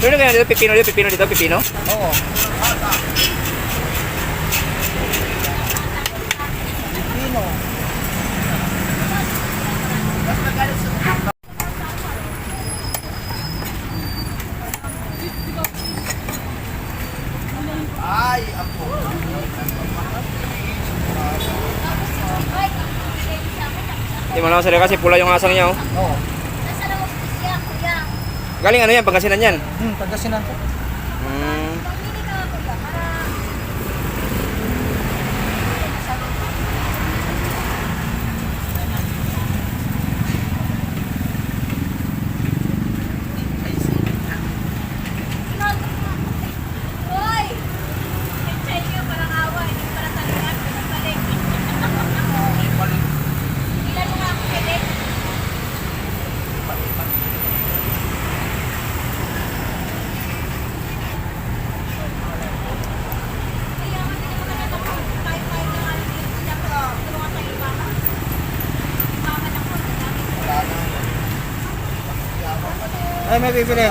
Meron kaya dito pipino dito, pipino? Oo. Pipino. Ay, ako. Hindi mo naman sila kasi pula yung asang niya, oh. Oo. Galing ano yan, Pangasinan yan. Pagkasinan ko. Ay, may bibili.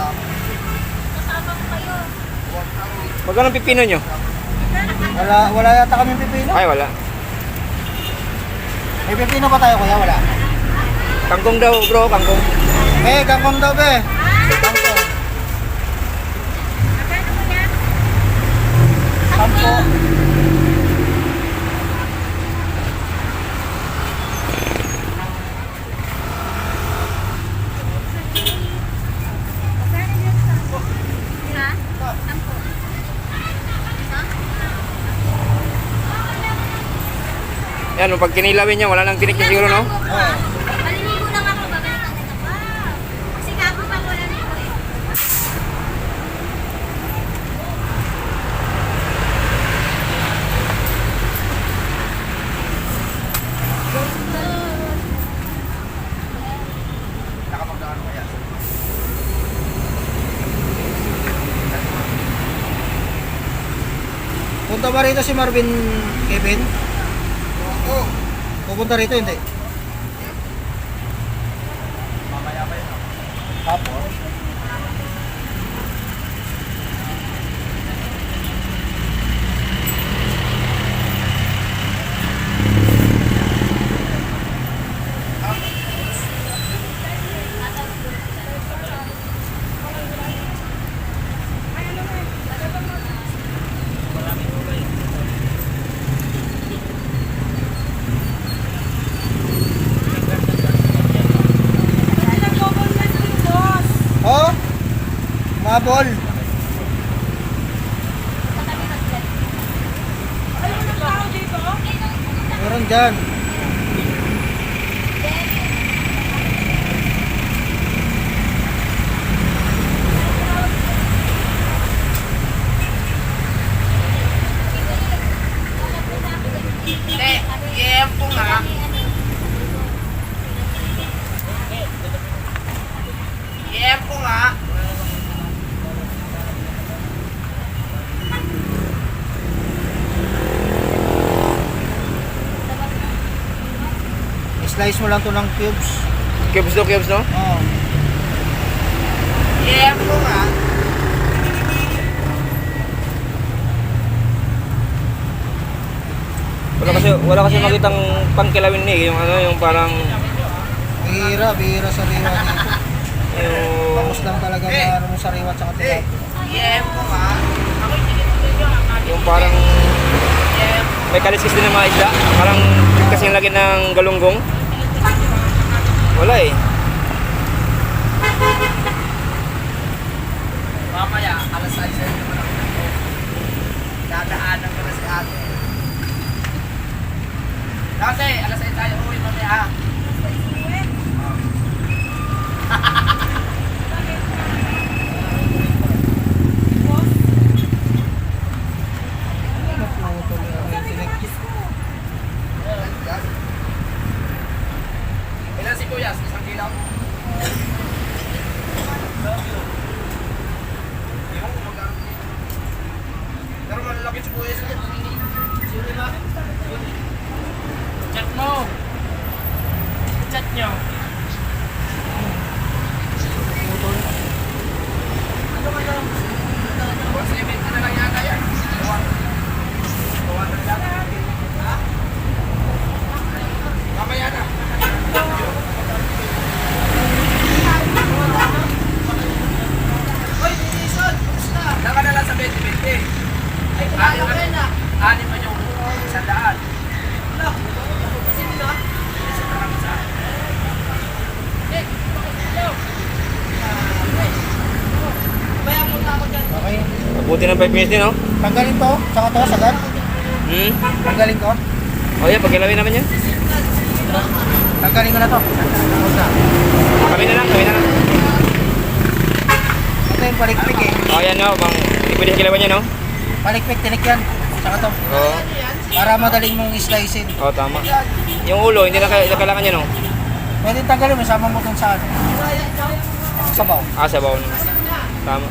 Magkano pipino nyo? Wala yata kami pipino. Ay, wala. May pipino ba tayo, kuya? Wala. Kangkong daw, bro, kangkong. Kangkong daw, be. Kangkong. Kangkong. Yan, pag kinilawin niya, wala nang tinik niya siguro, no? Maliligo lang ako, babalik ka na. Kasi kako pa wala nito eh. Nakapagdaan kaya. Punta ba rito si Marvin, Kevin? Oo. Pupunta rito, hindi? Mamaya ba yun? Tapos? Oh? Mabol. Meron dyan. Yempo nga. Yempo nga. Slice mo lang to ng cubes. Cubes, no? Oo. Yempo nga. Wala kasi makitang pangkilawin ni, yung ano, yung parang Bihira sariwa dito. yung Bangus lang talaga na ano mo sariwa at saka tilapia. yung parang may kaliskis din ng mga isda, parang kasing lagi ng galunggong. Wala eh. Mamaya, alas 6 naman ako. Dadaanan ko na si ate. Dati, alas 6 tayo uwi mamaya. Ilan si Kuya? Isang kilo? Pero malalaki si Kuya. Sino ba? Chat mo. Chat nyo. Mamaya na. Saka na lang sa 20-20. Ay, kumala ko yun ah. Anim pa yung 100. Okay. Mabuti ng 5 minutes din, no? Tanggalin to, saka to, sagad. Hmm? Tanggalin ko. O yan, pagkilawin naman yan. Tanggalin ko na to. Tapos na. Kami na lang, kami na lang. Ito yung palikpik eh. O yan, no? Hindi pwede sa kilawan yan, no? Palikpik, tinik yan. Saka to. Oo. Para madaling mong slicein. Oo, tama. Yung ulo, hindi na kailangan yan, no? Pwede tanggalin mo, sama mo dun sa ano. Sabaw. Ah, sabaw na. Tama.